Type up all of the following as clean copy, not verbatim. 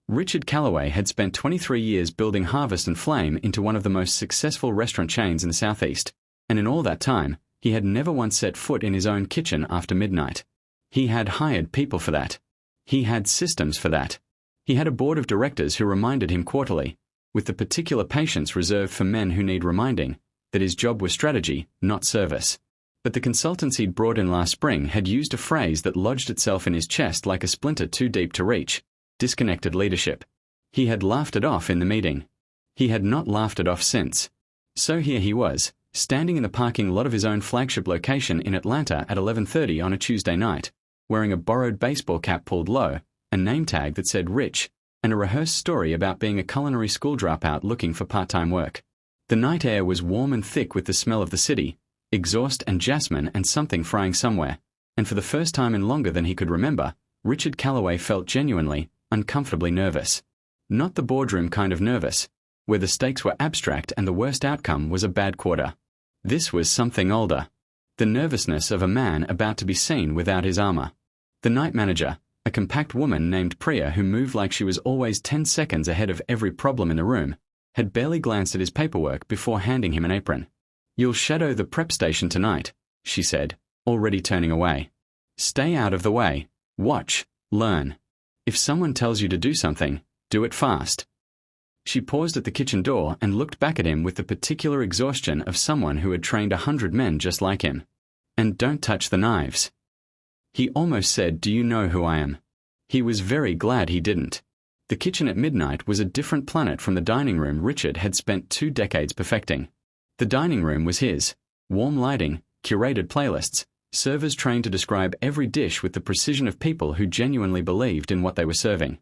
Richard Calloway had spent 23 years building Harvest and Flame into one of the most successful restaurant chains in the Southeast, and in all that time, he had never once set foot in his own kitchen after midnight. He had hired people for that. He had systems for that. He had a board of directors who reminded him quarterly, with the particular patience reserved for men who need reminding, that his job was strategy, not service. But the consultants he'd brought in last spring had used a phrase that lodged itself in his chest like a splinter too deep to reach: disconnected leadership. He had laughed it off in the meeting. He had not laughed it off since. So here he was, standing in the parking lot of his own flagship location in Atlanta at 11:30 on a Tuesday night, wearing a borrowed baseball cap pulled low, a name tag that said Rich, and a rehearsed story about being a culinary school dropout looking for part-time work. The night air was warm and thick with the smell of the city, exhaust and jasmine and something frying somewhere, and for the first time in longer than he could remember, Richard Calloway felt genuinely, uncomfortably nervous. Not the boardroom kind of nervous, where the stakes were abstract and the worst outcome was a bad quarter. This was something older. The nervousness of a man about to be seen without his armor. The night manager, a compact woman named Priya who moved like she was always 10 seconds ahead of every problem in the room, had barely glanced at his paperwork before handing him an apron. "You'll shadow the prep station tonight," she said, already turning away. "Stay out of the way. Watch. Learn. If someone tells you to do something, do it fast." She paused at the kitchen door and looked back at him with the particular exhaustion of someone who had trained 100 men just like him. "And don't touch the knives." He almost said, "Do you know who I am?" He was very glad he didn't. The kitchen at midnight was a different planet from the dining room Richard had spent 2 decades perfecting. The dining room was his. Warm lighting, curated playlists, servers trained to describe every dish with the precision of people who genuinely believed in what they were serving.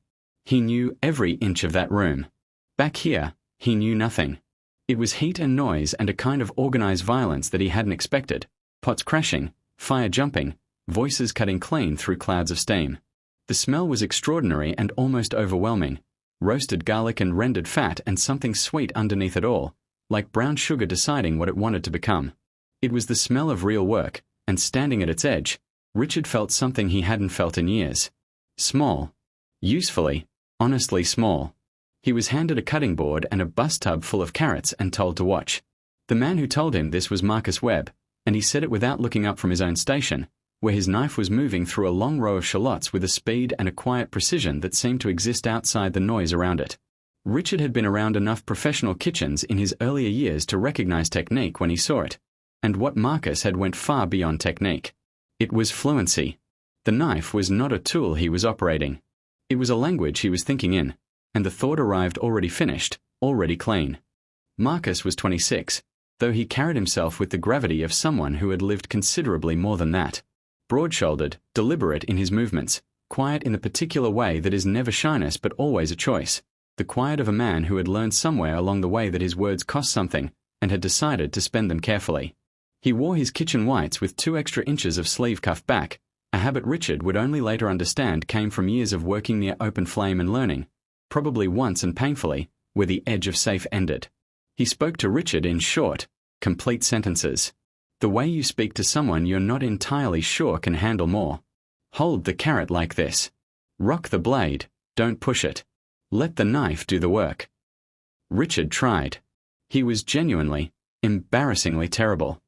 He knew every inch of that room. Back here, he knew nothing. It was heat and noise and a kind of organized violence that he hadn't expected. Pots crashing, fire jumping, voices cutting clean through clouds of steam. The smell was extraordinary and almost overwhelming. Roasted garlic and rendered fat and something sweet underneath it all, like brown sugar deciding what it wanted to become. It was the smell of real work, and standing at its edge, Richard felt something he hadn't felt in years. Small. Usefully, honestly small. He was handed a cutting board and a bus tub full of carrots and told to watch. The man who told him this was Marcus Webb, and he said it without looking up from his own station, where his knife was moving through a long row of shallots with a speed and a quiet precision that seemed to exist outside the noise around it. Richard had been around enough professional kitchens in his earlier years to recognize technique when he saw it, and what Marcus had went far beyond technique. It was fluency. The knife was not a tool he was operating. It was a language he was thinking in, and the thought arrived already finished, already clean. Marcus was 26, though he carried himself with the gravity of someone who had lived considerably more than that. Broad-shouldered, deliberate in his movements, quiet in the particular way that is never shyness but always a choice, the quiet of a man who had learned somewhere along the way that his words cost something and had decided to spend them carefully. He wore his kitchen whites with 2 extra inches of sleeve cuff back, a habit Richard would only later understand came from years of working near open flame and learning, probably once and painfully, where the edge of safe ended. He spoke to Richard in short, complete sentences. The way you speak to someone you're not entirely sure can handle more. Hold the carrot like this. Rock the blade, don't push it. Let the knife do the work. Richard tried. He was genuinely, embarrassingly terrible.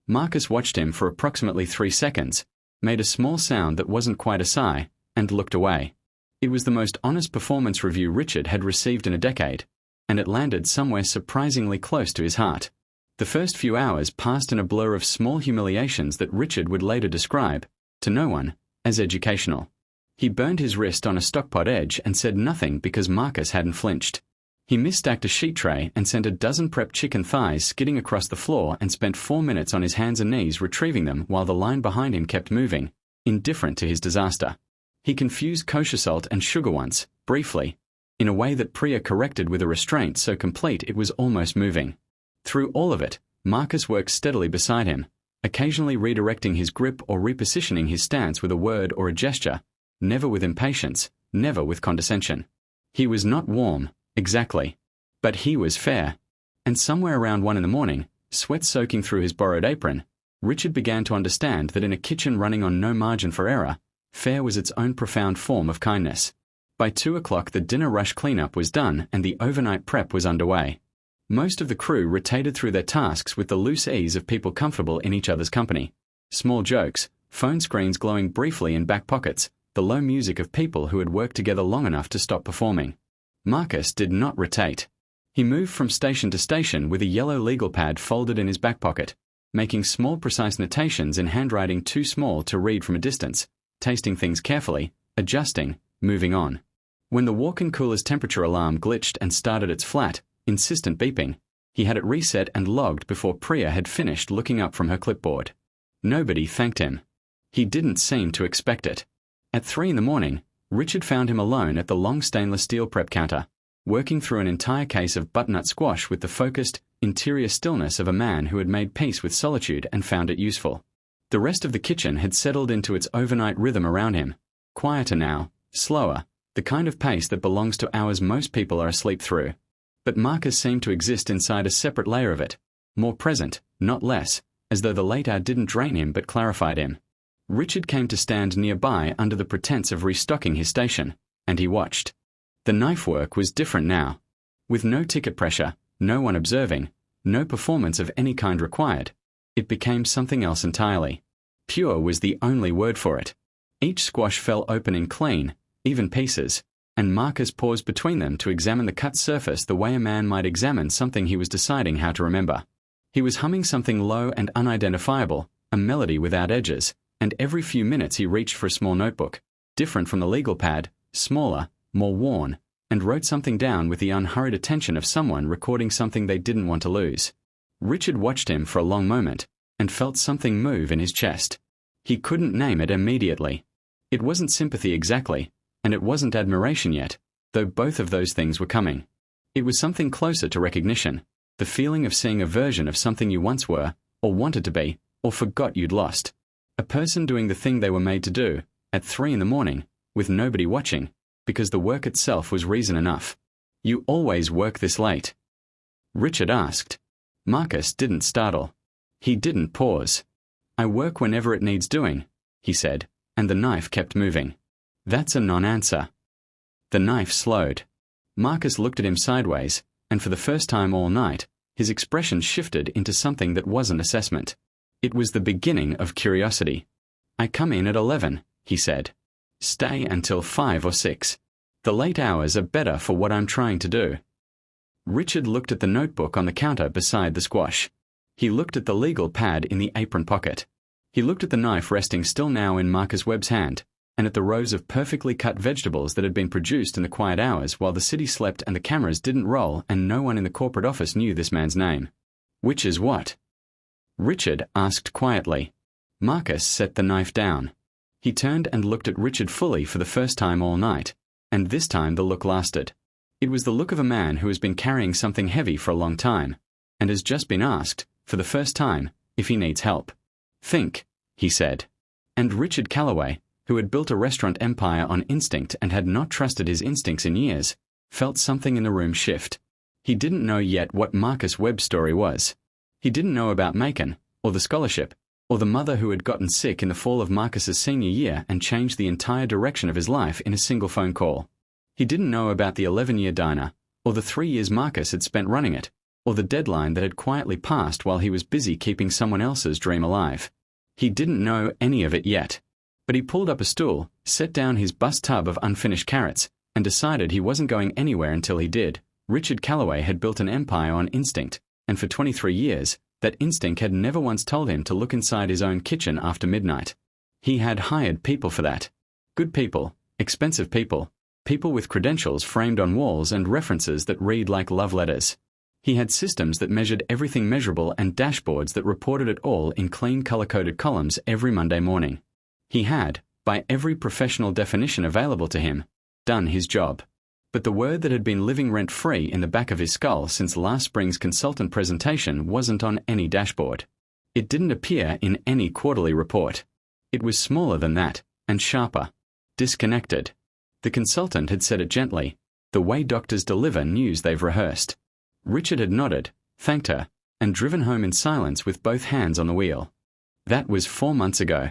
Marcus watched him for approximately 3 seconds, made a small sound that wasn't quite a sigh, and looked away. It was the most honest performance review Richard had received in a decade, and it landed somewhere surprisingly close to his heart. The first few hours passed in a blur of small humiliations that Richard would later describe, to no one, as educational. He burned his wrist on a stockpot edge and said nothing because Marcus hadn't flinched. He misstacked a sheet tray and sent a dozen prepped chicken thighs skidding across the floor and spent 4 minutes on his hands and knees retrieving them while the line behind him kept moving, indifferent to his disaster. He confused kosher salt and sugar once, briefly, in a way that Priya corrected with a restraint so complete it was almost moving. Through all of it, Marcus worked steadily beside him, occasionally redirecting his grip or repositioning his stance with a word or a gesture, never with impatience, never with condescension. He was not warm, exactly, but he was fair. And somewhere around 1 a.m, sweat soaking through his borrowed apron, Richard began to understand that in a kitchen running on no margin for error, fair was its own profound form of kindness. By 2 o'clock the dinner rush cleanup was done and the overnight prep was underway. Most of the crew rotated through their tasks with the loose ease of people comfortable in each other's company. Small jokes, phone screens glowing briefly in back pockets, the low music of people who had worked together long enough to stop performing. Marcus did not rotate. He moved from station to station with a yellow legal pad folded in his back pocket, making small precise notations in handwriting too small to read from a distance, tasting things carefully, adjusting, moving on. When the walk-in cooler's temperature alarm glitched and started its flat, insistent beeping, he had it reset and logged before Priya had finished looking up from her clipboard. Nobody thanked him. He didn't seem to expect it. At 3 in the morning, Richard found him alone at the long stainless steel prep counter, working through an entire case of butternut squash with the focused, interior stillness of a man who had made peace with solitude and found it useful. The rest of the kitchen had settled into its overnight rhythm around him, quieter now, slower, the kind of pace that belongs to hours most people are asleep through. But Marcus seemed to exist inside a separate layer of it, more present, not less, as though the late hour didn't drain him but clarified him. Richard came to stand nearby under the pretense of restocking his station, and he watched. The knife work was different now. With no ticket pressure, no one observing, no performance of any kind required, it became something else entirely. Pure was the only word for it. Each squash fell open in clean, even pieces, and Marcus paused between them to examine the cut surface the way a man might examine something he was deciding how to remember. He was humming something low and unidentifiable, a melody without edges, and every few minutes he reached for a small notebook, different from the legal pad, smaller, more worn, and wrote something down with the unhurried attention of someone recording something they didn't want to lose. Richard watched him for a long moment, and felt something move in his chest. He couldn't name it immediately. It wasn't sympathy exactly, and it wasn't admiration yet, though both of those things were coming. It was something closer to recognition, the feeling of seeing a version of something you once were, or wanted to be, or forgot you'd lost. A person doing the thing they were made to do, at 3 in the morning, with nobody watching, because the work itself was reason enough. You always work this late? Richard asked. Marcus didn't startle. He didn't pause. I work whenever it needs doing, he said, and the knife kept moving. That's a non-answer. The knife slowed. Marcus looked at him sideways, and for the first time all night, his expression shifted into something that wasn't assessment. It was the beginning of curiosity. I come in at 11, he said. Stay until 5 or 6. The late hours are better for what I'm trying to do. Richard looked at the notebook on the counter beside the squash. He looked at the legal pad in the apron pocket. He looked at the knife resting still now in Marcus Webb's hand, and at the rows of perfectly cut vegetables that had been produced in the quiet hours while the city slept and the cameras didn't roll and no one in the corporate office knew this man's name. Which is what? Richard asked quietly. Marcus set the knife down. He turned and looked at Richard fully for the first time all night, and this time the look lasted. It was the look of a man who has been carrying something heavy for a long time, and has just been asked, for the first time, if he needs help. Think, he said. And Richard Calloway, who had built a restaurant empire on instinct and had not trusted his instincts in years, felt something in the room shift. He didn't know yet what Marcus Webb's story was. He didn't know about Macon, or the scholarship, or the mother who had gotten sick in the fall of Marcus's senior year and changed the entire direction of his life in a single phone call. He didn't know about the 11-year diner, or the 3 years Marcus had spent running it, or the deadline that had quietly passed while he was busy keeping someone else's dream alive. He didn't know any of it yet. But he pulled up a stool, set down his bus tub of unfinished carrots, and decided he wasn't going anywhere until he did. Richard Calloway had built an empire on instinct, and for 23 years, that instinct had never once told him to look inside his own kitchen after midnight. He had hired people for that. Good people, expensive people, people with credentials framed on walls and references that read like love letters. He had systems that measured everything measurable and dashboards that reported it all in clean color-coded columns every Monday morning. He had, by every professional definition available to him, done his job. But the word that had been living rent-free in the back of his skull since last spring's consultant presentation wasn't on any dashboard. It didn't appear in any quarterly report. It was smaller than that, and sharper. Disconnected. The consultant had said it gently, the way doctors deliver news they've rehearsed. Richard had nodded, thanked her, and driven home in silence with both hands on the wheel. That was 4 months ago.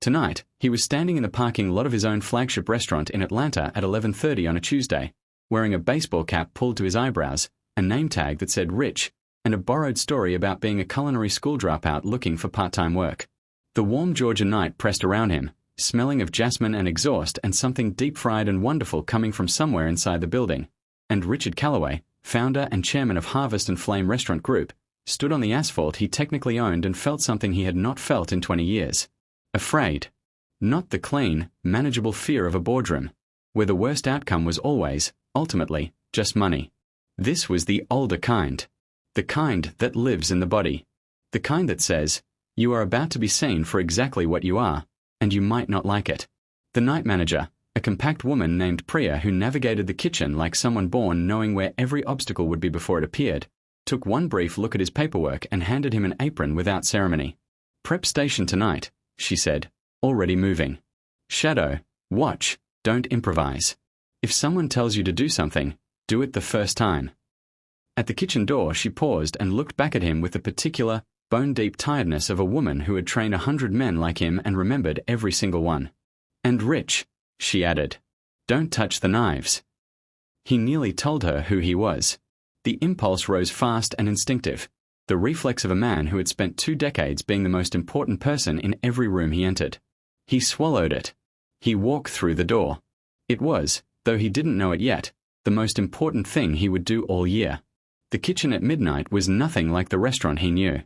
Tonight, he was standing in the parking lot of his own flagship restaurant in Atlanta at 11:30 on a Tuesday, wearing a baseball cap pulled to his eyebrows, a name tag that said Rich, and a borrowed story about being a culinary school dropout looking for part-time work. The warm Georgia night pressed around him, smelling of jasmine and exhaust and something deep-fried and wonderful coming from somewhere inside the building. And Richard Calloway, founder and chairman of Harvest and Flame Restaurant Group, stood on the asphalt he technically owned and felt something he had not felt in 20 years. Afraid. Not the clean, manageable fear of a boardroom, where the worst outcome was always, ultimately, just money. This was the older kind. The kind that lives in the body. The kind that says, you are about to be seen for exactly what you are, and you might not like it. The night manager, a compact woman named Priya who navigated the kitchen like someone born knowing where every obstacle would be before it appeared, took one brief look at his paperwork and handed him an apron without ceremony. Prep station tonight, she said, already moving. Shadow, watch, don't improvise. If someone tells you to do something, do it the first time. At the kitchen door, she paused and looked back at him with the particular, bone-deep tiredness of a woman who had trained 100 men like him and remembered every single one. And Rich, she added, don't touch the knives. He nearly told her who he was. The impulse rose fast and instinctive, the reflex of a man who had spent 2 decades being the most important person in every room he entered. He swallowed it. He walked through the door. It was, though he didn't know it yet, the most important thing he would do all year. The kitchen at midnight was nothing like the restaurant he knew.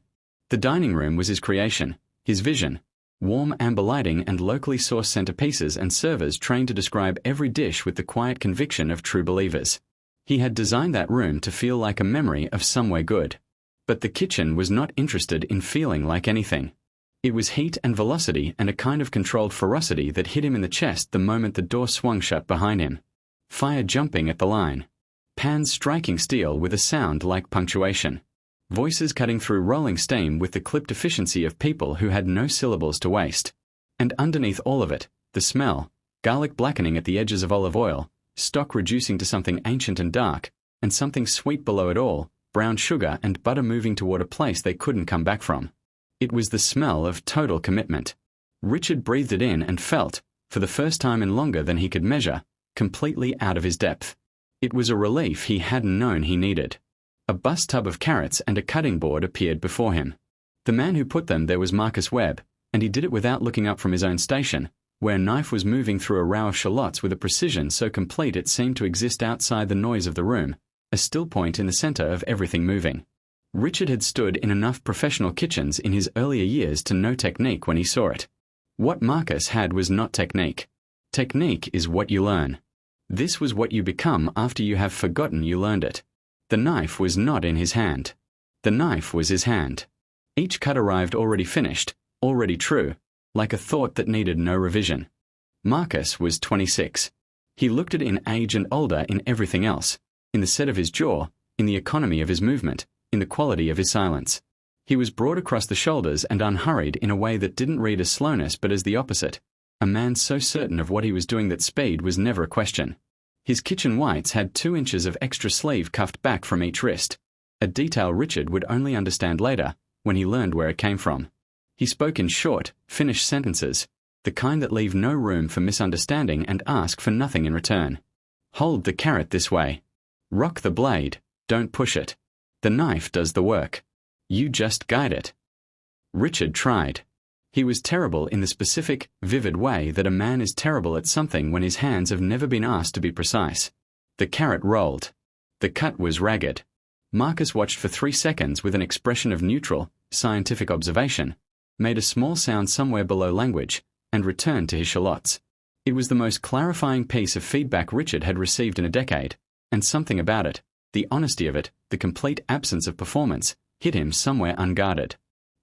The dining room was his creation, his vision. Warm amber lighting and locally sourced centerpieces and servers trained to describe every dish with the quiet conviction of true believers. He had designed that room to feel like a memory of somewhere good. But the kitchen was not interested in feeling like anything. It was heat and velocity and a kind of controlled ferocity that hit him in the chest the moment the door swung shut behind him. Fire jumping at the line. Pans striking steel with a sound like punctuation. Voices cutting through rolling steam with the clipped efficiency of people who had no syllables to waste. And underneath all of it, the smell, garlic blackening at the edges of olive oil, stock reducing to something ancient and dark, and something sweet below it all, brown sugar and butter moving toward a place they couldn't come back from. It was the smell of total commitment. Richard breathed it in and felt, for the first time in longer than he could measure, completely out of his depth. It was a relief he hadn't known he needed. A bus tub of carrots and a cutting board appeared before him. The man who put them there was Marcus Webb, and he did it without looking up from his own station, where a knife was moving through a row of shallots with a precision so complete it seemed to exist outside the noise of the room, a still point in the center of everything moving. Richard had stood in enough professional kitchens in his earlier years to know technique when he saw it. What Marcus had was not technique. Technique is what you learn. This was what you become after you have forgotten you learned it. The knife was not in his hand. The knife was his hand. Each cut arrived already finished, already true, like a thought that needed no revision. Marcus was 26. He looked it in age and older in everything else, in the set of his jaw, in the economy of his movement, in the quality of his silence. He was broad across the shoulders and unhurried in a way that didn't read as slowness but as the opposite. A man so certain of what he was doing that speed was never a question. His kitchen whites had 2 inches of extra sleeve cuffed back from each wrist, a detail Richard would only understand later, when he learned where it came from. He spoke in short, finished sentences, the kind that leave no room for misunderstanding and ask for nothing in return. Hold the carrot this way. Rock the blade, don't push it. The knife does the work. You just guide it. Richard tried. He was terrible in the specific, vivid way that a man is terrible at something when his hands have never been asked to be precise. The carrot rolled. The cut was ragged. Marcus watched for 3 seconds with an expression of neutral, scientific observation, made a small sound somewhere below language, and returned to his shallots. It was the most clarifying piece of feedback Richard had received in a decade, and something about it, the honesty of it, the complete absence of performance, hit him somewhere unguarded.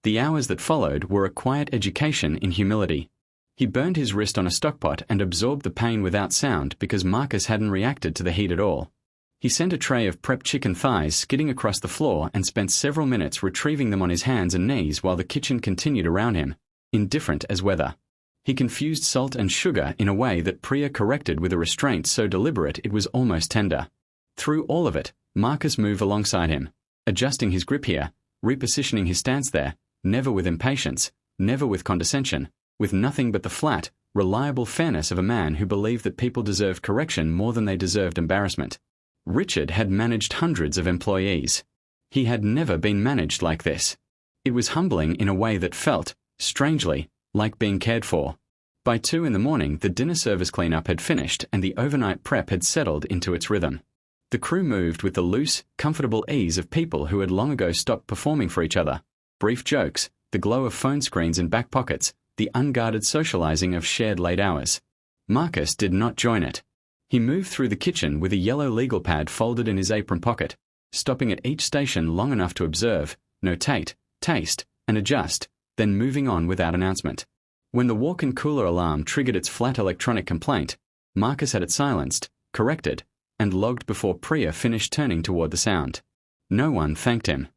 The hours that followed were a quiet education in humility. He burned his wrist on a stockpot and absorbed the pain without sound because Marcus hadn't reacted to the heat at all. He sent a tray of prepped chicken thighs skidding across the floor and spent several minutes retrieving them on his hands and knees while the kitchen continued around him, indifferent as weather. He confused salt and sugar in a way that Priya corrected with a restraint so deliberate it was almost tender. Through all of it, Marcus moved alongside him, adjusting his grip here, repositioning his stance there, never with impatience, never with condescension, with nothing but the flat, reliable fairness of a man who believed that people deserved correction more than they deserved embarrassment. Richard had managed hundreds of employees. He had never been managed like this. It was humbling in a way that felt, strangely, like being cared for. By 2 in the morning, the dinner service cleanup had finished and the overnight prep had settled into its rhythm. The crew moved with the loose, comfortable ease of people who had long ago stopped performing for each other. Brief jokes, the glow of phone screens in back pockets, the unguarded socializing of shared late hours. Marcus did not join it. He moved through the kitchen with a yellow legal pad folded in his apron pocket, stopping at each station long enough to observe, notate, taste, and adjust, then moving on without announcement. When the walk-in cooler alarm triggered its flat electronic complaint, Marcus had it silenced, corrected, and logged before Priya finished turning toward the sound. No one thanked him.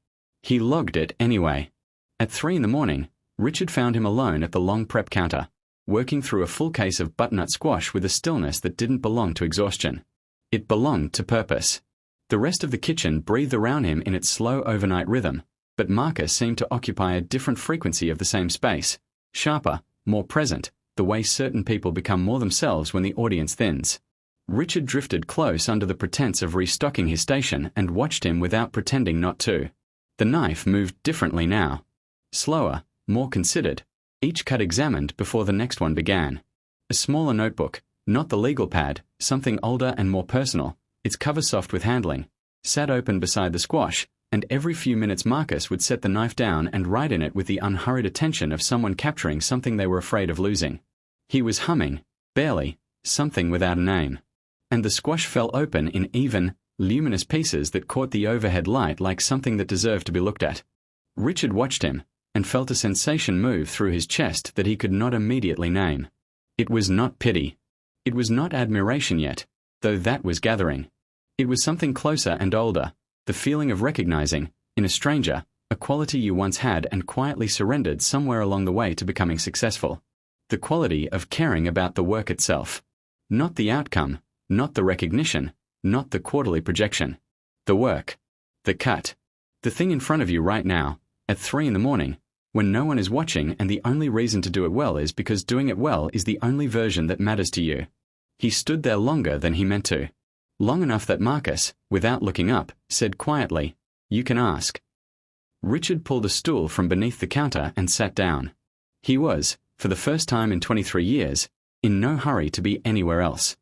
He logged it anyway. At 3 in the morning, Richard found him alone at the long prep counter, working through a full case of butternut squash with a stillness that didn't belong to exhaustion. It belonged to purpose. The rest of the kitchen breathed around him in its slow overnight rhythm, but Marcus seemed to occupy a different frequency of the same space, sharper, more present, the way certain people become more themselves when the audience thins. Richard drifted close under the pretense of restocking his station and watched him without pretending not to. The knife moved differently now. Slower, more considered, each cut examined before the next one began. A smaller notebook, not the legal pad, something older and more personal, its cover soft with handling, sat open beside the squash, and every few minutes Marcus would set the knife down and write in it with the unhurried attention of someone capturing something they were afraid of losing. He was humming, barely, something without a name. And the squash fell open in even, luminous pieces that caught the overhead light like something that deserved to be looked at. Richard watched him, and felt a sensation move through his chest that he could not immediately name. It was not pity. It was not admiration yet, though that was gathering. It was something closer and older, the feeling of recognizing, in a stranger, a quality you once had and quietly surrendered somewhere along the way to becoming successful. The quality of caring about the work itself. Not the outcome, not the recognition, not the quarterly projection. The work. The cut. The thing in front of you right now, at 3 in the morning, when no one is watching and the only reason to do it well is because doing it well is the only version that matters to you. He stood there longer than he meant to. Long enough that Marcus, without looking up, said quietly, "You can ask." Richard pulled a stool from beneath the counter and sat down. He was, for the first time in 23 years, in no hurry to be anywhere else.